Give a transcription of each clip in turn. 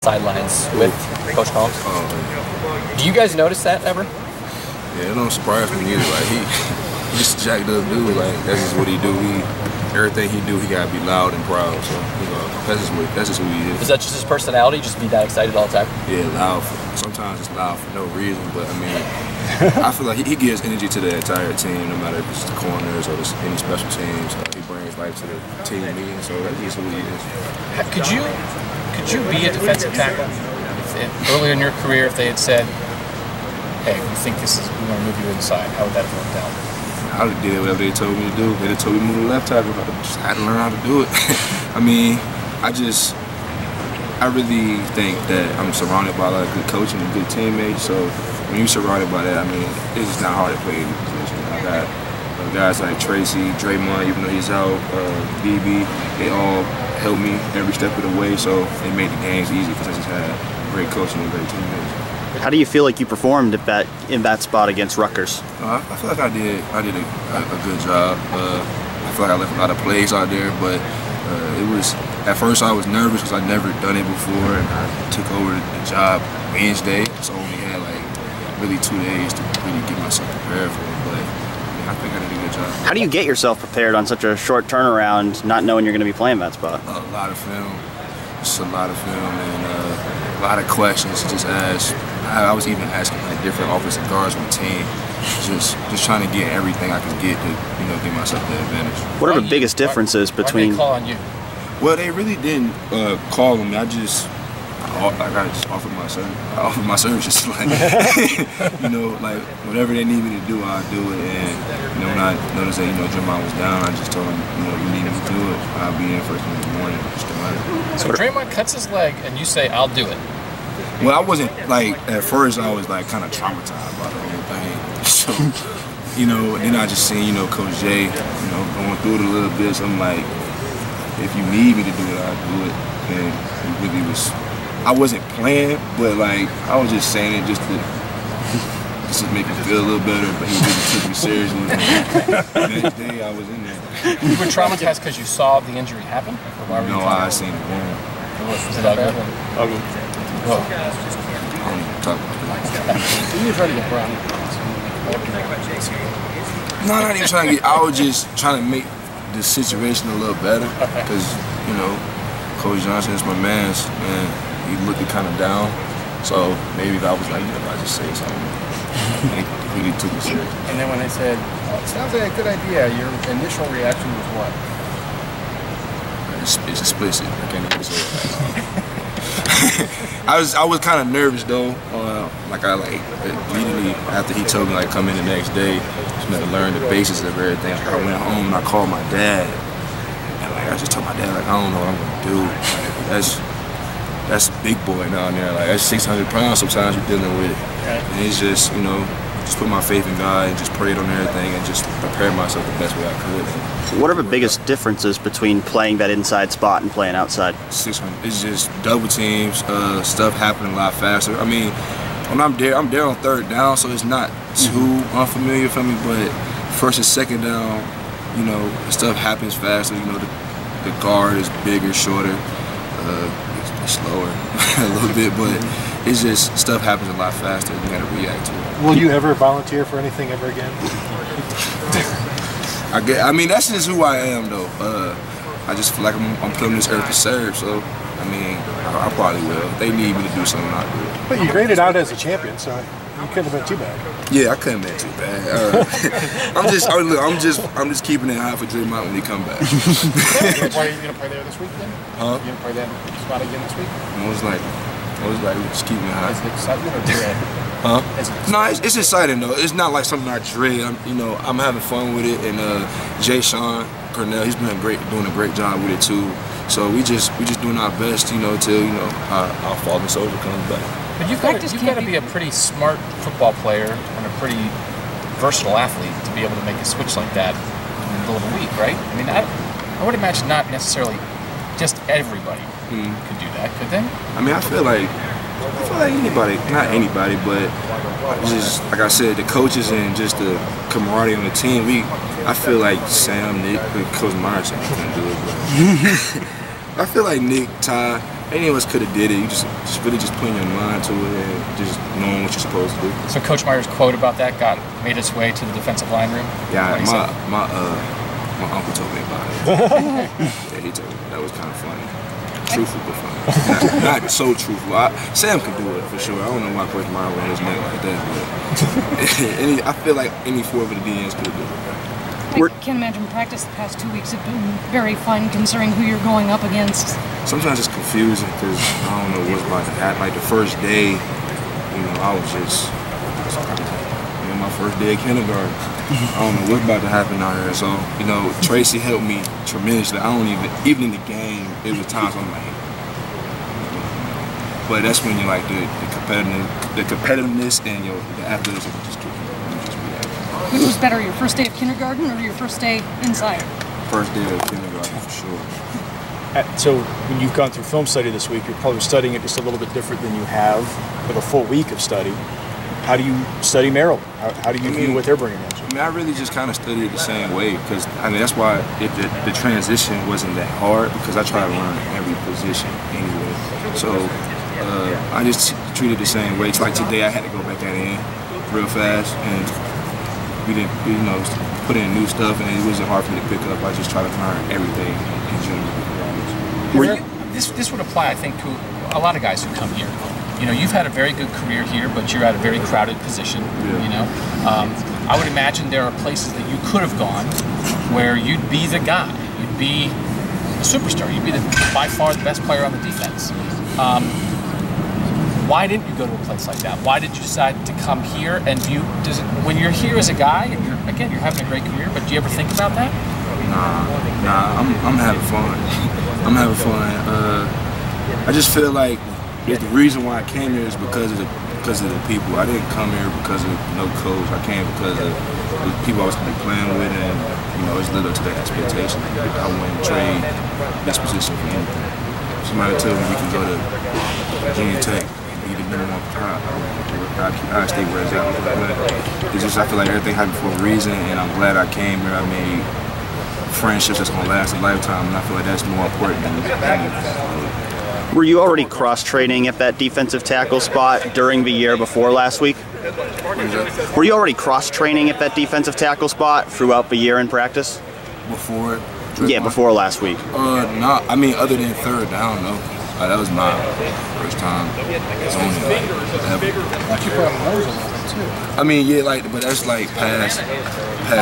sidelines with Coach Holmes. Do you guys notice that ever? Yeah, it don't surprise me either. Like he's just a jacked up dude. Like that's just what he do. Everything he do, he gotta be loud and proud. So that's just who he is. Is that just his personality? Just be that excited all the time? Yeah, loud. Sometimes it's loud for no reason, but I mean, I feel like he gives energy to the entire team, no matter if it's the corners or any special teams. He brings life to the team meeting, so that's just who he is. Could you be a defensive tackle? Earlier in your career, if they had said, "Hey, we think we want to move you inside," how would that have worked out? I would have did whatever they told me to do. They told me to move to the left tackle. I just had to learn how to do it. I mean, I really think that I'm surrounded by a lot of good coaching and good teammates. So when you're surrounded by that, I mean, it's just not hard to play any position. I got guys like Tracy, Draymond, even though he's out, BB, they all help me every step of the way. So they made the games easy because I just had great coaching and great teammates. How do you feel like you performed in that spot against Rutgers? I feel like I did a good job. I feel like I left a lot of plays out there, but it was, at first I was nervous because I'd never done it before, and I took over the job Wednesday, so I only had like really 2 days to really get myself prepared for it, but I think I did a good job. How do you get yourself prepared on such a short turnaround, not knowing you're going to be playing that spot? A lot of film, just a lot of film, and a lot of questions to just ask. I was even asking like different offensive guards on the team, just trying to get everything I could get to, give myself the advantage. What are the biggest differences between? Why did they call on you? Well, they really didn't call on me. I just offered my service. I offered my services, like like whatever they need me to do, I'll do it. And when I noticed that Draymond was down, I just told him, you need me to do it, I'll be in first thing in the morning. Just to matter. So Draymond cuts his leg, and you say, "I'll do it." Well, I wasn't like, at first I was like kind of traumatized by the whole thing. So, then I just seen, Coach Jay, going through it a little bit. So I'm like, if you need me to do it, I'll do it. And it really was, I wasn't playing, but like, I was just saying it just to make me feel a little better, but he really took me seriously. The next day I was in there. You were traumatized because you saw the injury happen? No, I seen it burn. Was it ugly? Ugly. I don't even talk about that. You were trying to get Brown. No, not even trying to get. I was just trying to make the situation a little better because Coach Johnson is my man, and he looked kind of down. So maybe if I was like, I just say something, he really took it serious. And then when they said, "Oh, it sounds like a good idea," your initial reaction was what? It's explicit. I can't even say it. I was kind of nervous though. Immediately after he told me come in the next day, to learn the basis of everything. I went home and I called my dad, and I just told my dad I don't know what I'm gonna do. That's big boy down there. That's 600 pounds. Sometimes you're dealing with it, and it's just just put my faith in God and just prayed on everything and just prepared myself the best way I could. What are the biggest differences between playing that inside spot and playing outside? 600. It's just double teams, stuff happening a lot faster. I mean, when I'm there on third down, so it's not too unfamiliar for me, but first and second down, stuff happens faster. The guard is bigger, shorter, it's slower a little bit, but it's just stuff happens a lot faster and you gotta react to it. Will you ever volunteer for anything ever again? I mean, that's just who I am, though. I just feel like I'm put on this earth to serve, so, I mean, I probably will. If they need me to do something, I'll do it. But you graded out as a champion, so you couldn't have been too bad. Yeah, I couldn't have been too bad. I'm just keeping it high for Draymond when he come back. You gonna play there this week then? Huh? You gonna play that spot again this week? I was like, just keeping it high. Is it excitement or dread? Huh? No, it's exciting though. It's not like something I dread. I'm having fun with it, and Jay Sean Cornell, he's been doing a great job with it too. So we just doing our best, till our fallen soldier comes back. But you've got to be a pretty smart football player and a pretty versatile athlete to be able to make a switch like that in the middle of a week, right? I mean, I would imagine not necessarily just everybody could do that, could they? I mean, I feel like anybody, not anybody, but just like I said, the coaches and just the camaraderie on the team. I feel like Sam, Nick, Coach Myers can do it. But I feel like Nick, Ty, any of us could have did it. You just really just putting your mind to it and just knowing what you're supposed to do. So Coach Meyer's quote about that made its way to the defensive line room? Yeah, my uncle told me about it. Yeah, he told me. That was kind of funny. Truthful but funny. Not so truthful. Sam can do it for sure. I don't know why Coach Meyer on his neck like that, but I feel like any four of the DNs could do it. I can't imagine practice the past 2 weeks have been very fun considering who you're going up against. Sometimes it's confusing because I don't know what's about to happen. Like the first day, I was just, my first day of kindergarten. I don't know what's about to happen out here. So, Tracy helped me tremendously. I don't even in the game, it was times I'm like, but that's when you're like the competitiveness and the athleticism just keep. Which was better, your first day of kindergarten or your first day inside? First day of kindergarten, for sure. So when you've gone through film study this week, you're probably studying it just a little bit different than you have with a full week of study. How do you study Maryland? How do you view what they're bringing in? I really just kind of studied it the same way because, that's why the transition wasn't that hard because I try to learn every position anyway. So I just treated it the same way. It's like today I had to go back that in real fast and we didn't, put in new stuff, and it wasn't hard for me to pick up. I just try to learn everything in general. This would apply, I think, to a lot of guys who come here. You've had a very good career here, but you're at a very crowded position. Yeah. I would imagine there are places that you could have gone where you'd be the guy, you'd be a superstar, you'd be by far the best player on the defense. Why didn't you go to a place like that? Why did you decide to come here? And when you're here as a guy, and you're having a great career, but do you ever think about that? Nah, I'm having fun. I'm having fun. I just feel like the reason why I came here is because of the people. I didn't come here because of no coach. I came because of the people I was going to be playing with, and it's lived up to their expectations. I wouldn't trade this position for anything. Somebody told me we can go to Virginia Tech. I stay where it's at. But it's just I feel like everything happened for a reason, and I'm glad I came here. I made friendships that's gonna last a lifetime, and I feel like that's more important than anything. Were you already cross-training at that defensive tackle spot during the year before last week? Were you already cross-training at that defensive tackle spot throughout the year in practice? Before? Yeah, before last week. No, I mean other than third down, no. That was my first time zoning ever. Like you put on the nose a little bit too. I mean, yeah, but that's like past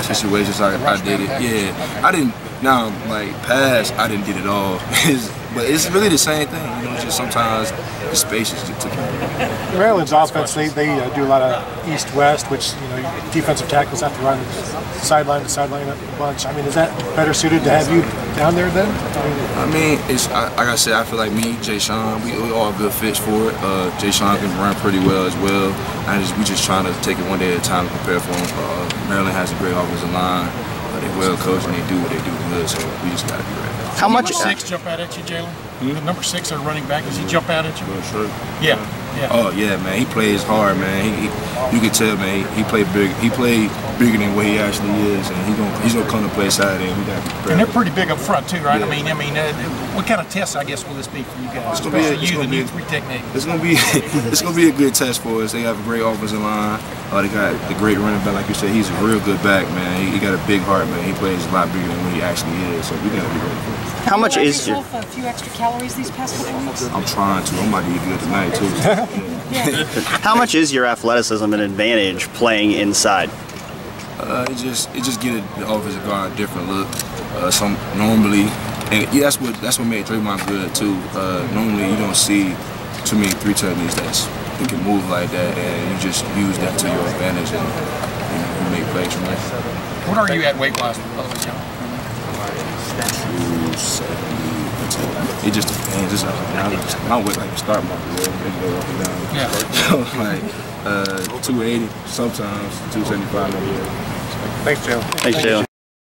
situations I did it. Yeah, I didn't. Now, past, I didn't get it all. But it's really the same thing. It's just sometimes the spaces just took it. Maryland's offense, they do a lot of east-west, which defensive tackles have to run sideline to sideline a bunch. I mean, is that better suited to have you down there then? I mean, it's like I said, I feel like me, Jay Sean, we all good fits for it. Jay Sean can run pretty well as well. We just trying to take it one day at a time to prepare for him. Maryland has a great offensive line. They're well coached and they do what they do good, so we just gotta be ready. How much? Number 6 jump out at you, Jalyn? The number 6, our running back, does he jump out at you? Sure. Yeah. Oh yeah, man. He plays hard, man. You can tell, man. He played big. He played bigger than what he actually is, and he's gonna come to play Saturday. And we got to be prepared. And they're pretty big up front too, right? Yeah. I mean, what kind of test, I guess, will this be for you guys? Especially you, the new 3 technique. It's gonna be a good test for us. They have a great offensive line. They got the great running back, like you said. He's a real good back, man. He got a big heart, man. He plays a lot bigger than what he actually is, so we gotta be ready for it. How much is your? A few extra calories these past couple weeks. I'm trying to. I'm about to eat good tonight too. Yeah. How much is your athleticism an advantage playing inside? It just get the offensive guard a different look. Normally, and yeah, that's what made Draymond good too. Normally, you don't see too many 3 techniques that can move like that, and you just use that to your advantage and you make plays from that. What are you at weight-wise? 270. It just depends. My weight start my career, it go up and down. Yeah. So 280 sometimes, 275 maybe. Thanks, Joe. Thanks, Joe.